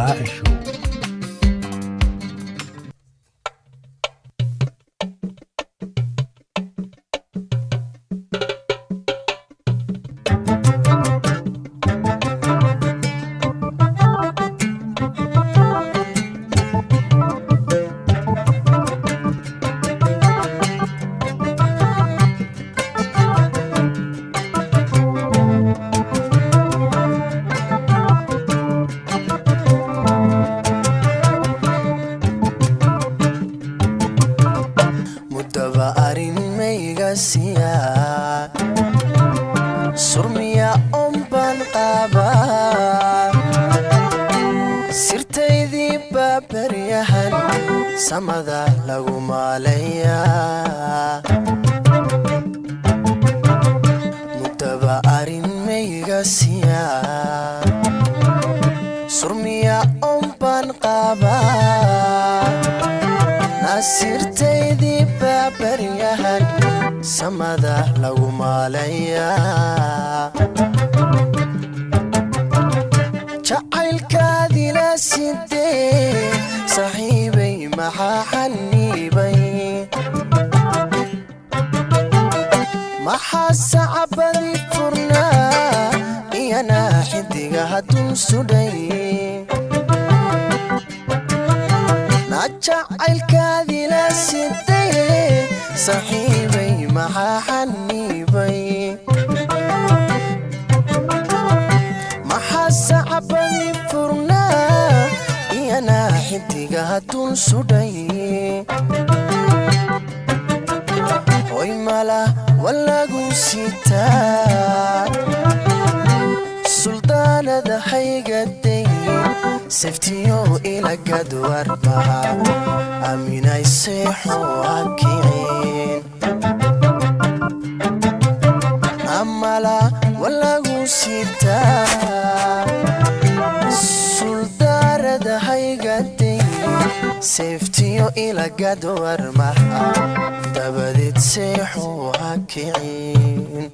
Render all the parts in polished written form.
القاع شو. surmiya umban qaba sirtaydii baabaryahan samada lagu maalaya mudaba arin mayga siya surmiya umban qaba nasirtaydii baabaryahan samada lagu maalaya jacaylkaadii la sidee saaxiibay maxaa xaniibay maxaa sacabadii furnaa iyana xidiga hadduu sudhay na jacaylkaadii la sidee saaxiibay maxaa xaniibay maxaa sacabadii furnaa iyana xidiga hadduu sudhay hoy mala walagu sitaa suldaanada haygaday saftiyo ilagad warbaha aaminay seexo akicin amala walagu sitaa suldaanada haygaday saftiyo ilagad warbaha dabadeed seexo akicin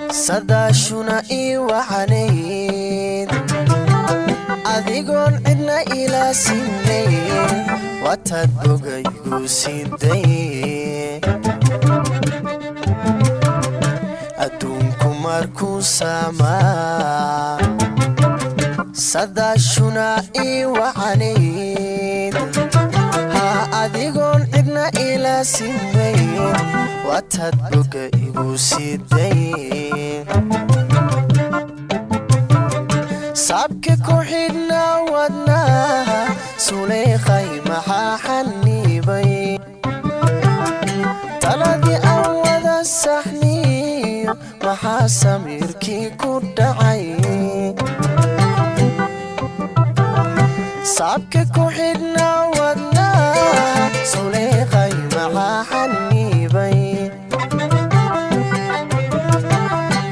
sadaashuna ii wacanayd adigoon cidna ilaa siinayn wataad bogaygu siday adduunku markuu saamaa sadaashuna ii wacanayd adigoon cidna ilaa siinayn wataad bogaygu siday saabka ku xidhna wadnaha suleykhay maxaa xaniibay taladii aan wada saxniyo maxaa samiirkii ku dhacay saabka ku xidhna wadnaha suleykhay maxaa xaniibay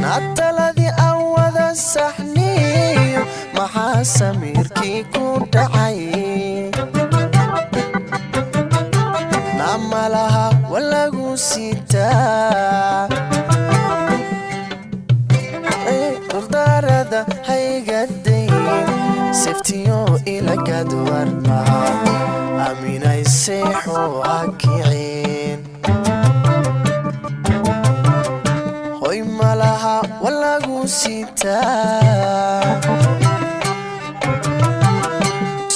nataladii aan wada saxniyo maxaa samiirkii ku dhacay namalaha walagu sitaa duldaarada haygaday saftiyo ilagad warbaha aaminay seexo akicin hoy malaha walagu sitaa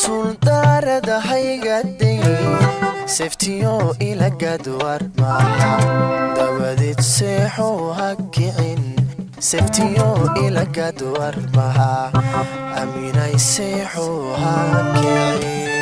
suldaarada haygaday saftiyo ilagad warbaha dabadeed seexo akicin saftiyo ilagad warbaha aaminay seexo akicin